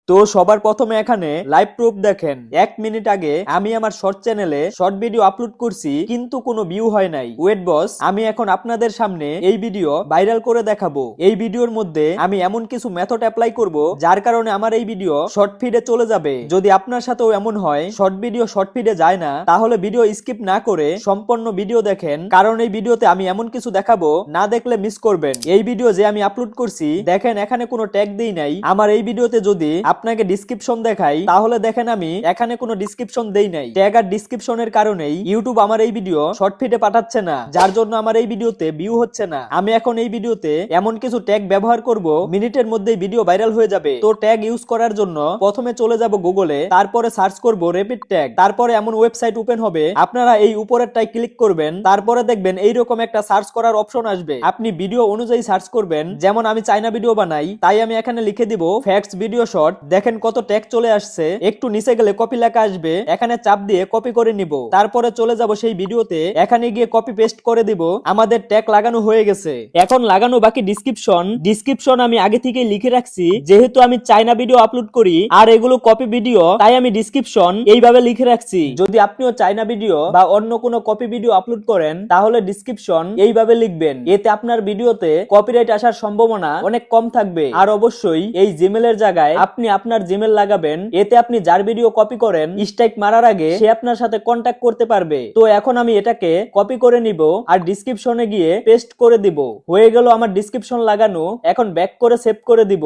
তো সবার প্রথমে এখানে লাইভ প্রুফ দেখেন। 1 মিনিট আগে আমি আমার শর্ট চ্যানেলে শর্ট ভিডিও আপলোড করছি, কিন্তু কোনো ভিউ হয় নাই। ওয়েট বস, আমি এখন আপনাদের সামনে এই ভিডিও ভাইরাল করে দেখাবো। এই ভিডিওর মধ্যে আমি এমন কিছু মেথড অ্যাপ্লাই করব যার কারণে আমার এই ভিডিও শর্ট ফিডে চলে যাবে। যদি আপনার সাথেও এমন হয় শর্ট ভিডিও শর্ট ফিডে যায় না, তাহলে ভিডিও স্কিপ না করে সম্পূর্ণ ভিডিও দেখেন, কারণ এই ভিডিওতে আমি এমন কিছু দেখাবো না দেখলে মিস করবেন। এই ভিডিও যে আমি আপলোড করছি দেখেন, এখানে কোনো ট্যাগ দেই নাই। আমার এই ভিডিওতে যদি আপনাকে ডেসক্রিপশন দেখাই, তাহলে দেখেন আমি এখানে কোনো ডেসক্রিপশন দেই নাই। ট্যাগ আর ডেসক্রিপশনের কারণেই ইউটিউব আমার এই ভিডিও শর্ট ফিডে পাঠাচ্ছে না, যার জন্য আমার এই ভিডিওতে ভিউ হচ্ছে না। আমি এখন এই ভিডিওতে এমন কিছু ট্যাগ ব্যবহার করব, মিনিটের মধ্যেই ভিডিও ভাইরাল হয়ে যাবে। তো ট্যাগ ইউজ করার জন্য প্রথমে চলে যাব গুগলে, তারপরে সার্চ করব রেপিড ট্যাগ। তারপরে এমন ওয়েবসাইট ওপেন হবে, আপনারা এই উপরেরটাই ক্লিক করবেন। তারপরে দেখবেন এইরকম একটা সার্চ করার অপশন আসবে, আপনি ভিডিও অনুযায়ী সার্চ করবেন। যেমন আমি চাইনা ভিডিও বানাই, তাই আমি এখানে লিখে দিব ফ্যাক্টস ভিডিও শর্ট। দেখেন কত ট্যাগ চলে আসছে। একটু নিচে গেলে কপি লেখা আসবে, এখানে চাপ দিয়ে কপি করে নিব। তারপরে চলে যাব সেই ভিডিওতে, এখানে গিয়ে কপি পেস্ট করে দিব। আমাদের ট্যাগ লাগানো হয়ে গেছে। এখন লাগানো বাকি ডিসক্রিপশন আমি আগে থেকেই লিখে রাখছি, যেহেতু আমি চাইনা ভিডিও আপলোড করি আর এগুলো কপি ভিডিও, তাই আমি ডিসক্রিপশন এইভাবে লিখে রাখছি। যদি আপনিও চাইনা ভিডিও বা অন্য কোনো কপি ভিডিও আপলোড করেন, তাহলে ডিসক্রিপশন এইভাবে লিখবেন। এতে আপনার ভিডিওতে কপিরাইট আসার সম্ভাবনা অনেক কম থাকবে। আর অবশ্যই এই জিমেলের জায়গায় আপনি আপনার জিমেল লাগাবেন, এতে আপনি যার ভিডিও কপি করেন স্ট্রাইক মারার আগে সে আপনার সাথে কন্ট্যাক্ট করতে পারবে। তো এখন আমি এটাকে কপি করে নিব আর ডিসক্রিপশনে গিয়ে পেস্ট করে দিব। হয়ে গেল আমার ডিসক্রিপশন লাগানো। এখন ব্যাক করে সেভ করে দিব।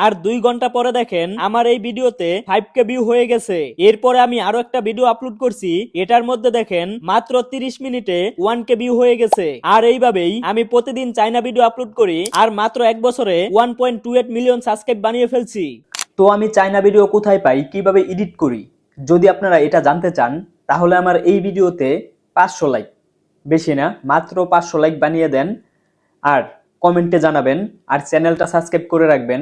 আর 2 ঘন্টা পরে দেখেন আমার এই ভিডিওতে 5K ভিউ হয়ে গেছে। এরপরে আমি আরো একটা ভিডিও আপলোড করছি, এটার মধ্যে দেখেন মাত্র 30 মিনিটে 1K ভিউ হয়ে গেছে। আর এইভাবেই আমি প্রতিদিন চাইনা ভিডিও আপলোড করি, আর মাত্র 1 বছরে 1.28 মিলিয়ন সাবস্ক্রাইব বানিয়ে ফেলছি। তো আমি চাইনা ভিডিও কোথায় পাই, কিভাবে এডিট করি, যদি আপনারা এটা জানতে চান, তাহলে আমার এই ভিডিওতে 500 লাইক, বেশি না, মাত্র 500 লাইক বানিয়ে দেন আর কমেন্টে জানাবেন, আর চ্যানেলটা সাবস্ক্রাইব করে রাখবেন।